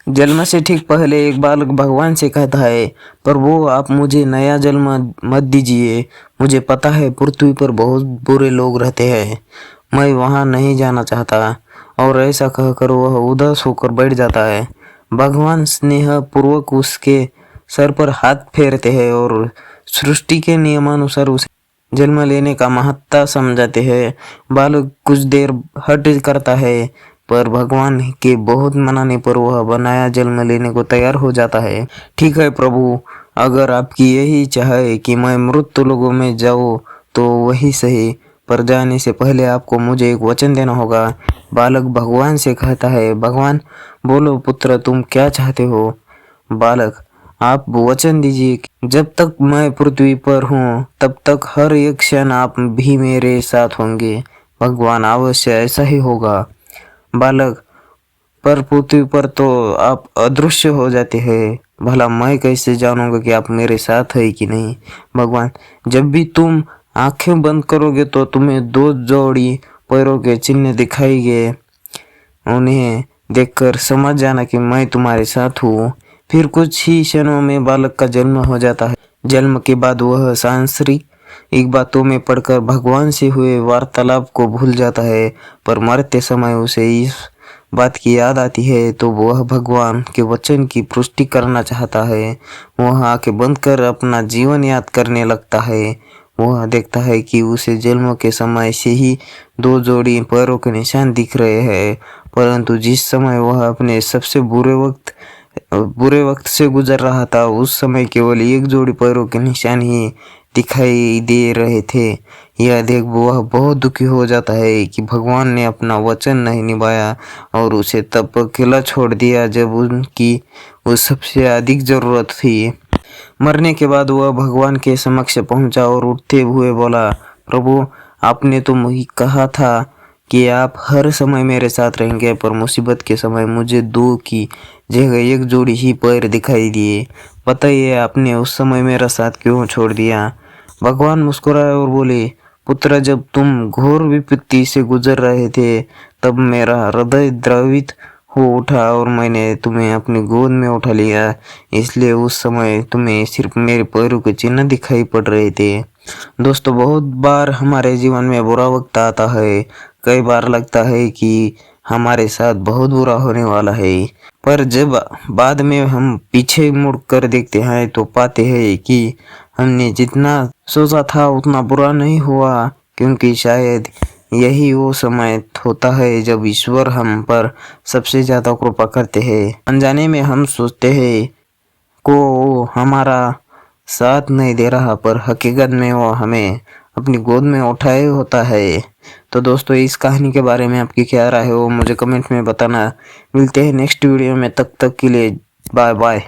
जन्म से ठीक पहले एक बालक भगवान से कहता है, प्रभु आप मुझे नया जन्म मत दीजिए। मुझे पता है पृथ्वी पर बहुत बुरे लोग रहते हैं, मैं वहां नहीं जाना चाहता। और ऐसा कहकर वह उदास होकर बैठ जाता है। भगवान स्नेह पूर्वक उसके सर पर हाथ फेरते हैं और सृष्टि के नियमानुसार उसे जन्म लेने का महत्ता समझाते हैं। बालक कुछ देर हट करता है, पर भगवान के बहुत मनाने पर वह बनाया जन्म लेने को तैयार हो जाता है। ठीक है प्रभु, अगर आपकी यही इच्छा है कि मैं मृत लोगों में जाऊं तो वही सही, पर जाने से पहले आपको मुझे एक वचन देना होगा। बालक भगवान से कहता है, भगवान बोलो पुत्र, तुम क्या चाहते हो? बालक, आप वचन दीजिए कि जब तक मैं पृथ्वी पर हूँ तब तक हर एक क्षण आप भी मेरे साथ होंगे। भगवान, अवश्य ऐसा ही होगा। बालक, पर पृथ्वी पर तो आप अदृश्य हो जाते हैं, भला मैं कैसे जानूंगा कि आप मेरे साथ है कि नहीं? भगवान, जब भी तुम आंखें बंद करोगे तो तुम्हें दो जोड़ी पैरों के चिन्ह दिखाएंगे, उन्हें देखकर समझ जाना कि मैं तुम्हारे साथ हूँ। फिर कुछ ही क्षणों में बालक का जन्म हो जाता है। जन्म के बाद वह सांसारिक बातों में पड़कर भगवान से हुए वार्तालाप को भूल जाता है, पर मरते समय उसे इस बात की याद आती है तो वह भगवान के वचन की पुष्टि करना चाहता है। वह आंखें बंद कर अपना जीवन याद करने लगता है। वह देखता है कि उसे जन्म के समय से ही दो जोड़ी पैरों के निशान दिख रहे हैं, परंतु जिस समय वह अपने सबसे बुरे वक्त से गुजर रहा था उस समय केवल एक जोड़ी पैरों के निशान ही दिखाई दे रहे थे। यह देख वह बहुत दुखी हो जाता है कि भगवान ने अपना वचन नहीं निभाया और उसे तब अकेला छोड़ दिया जब उनकी उस सबसे अधिक जरूरत थी। मरने के बाद वह भगवान के समक्ष पहुंचा और उठते हुए बोला, प्रभु आपने तो मुझे कहा था कि आप हर समय मेरे साथ रहेंगे, पर मुसीबत के समय मुझे दो की जगह एक जोड़ी ही पैर दिखाई दिए। बताइए आपने उस समय मेरा साथ क्यों छोड़ दिया? भगवान मुस्कुराए और बोले, पुत्र जब तुम घोर विपत्ति से गुजर रहे थे तब मेरा हृदय द्रवित हो उठा और मैंने तुम्हें अपनी गोद में उठा लिया, इसलिए उस समय तुम्हें सिर्फ मेरे पैरों के चिन्ह दिखाई पड़ रहे थे। दोस्तों, बहुत बार हमारे जीवन में बुरा वक्त आता है। कई बार लगता है कि हमारे साथ बहुत बुरा होने वाला है, पर जब बाद में हम पीछे मुड़ कर देखते हैं तो पाते हैं कि हमने जितना सोचा था उतना बुरा नहीं हुआ, क्योंकि शायद यही वो समय होता है जब ईश्वर हम पर सबसे ज्यादा कृपा करते हैं। अनजाने में हम सोचते हैं को वो हमारा साथ नहीं दे रहा, पर हकीकत में वो हमें अपनी गोद में उठाए होता है। तो दोस्तों, इस कहानी के बारे में आपकी क्या राय है वो मुझे कमेंट में बताना। मिलते हैं नेक्स्ट वीडियो में, तब तक के लिए बाय बाय।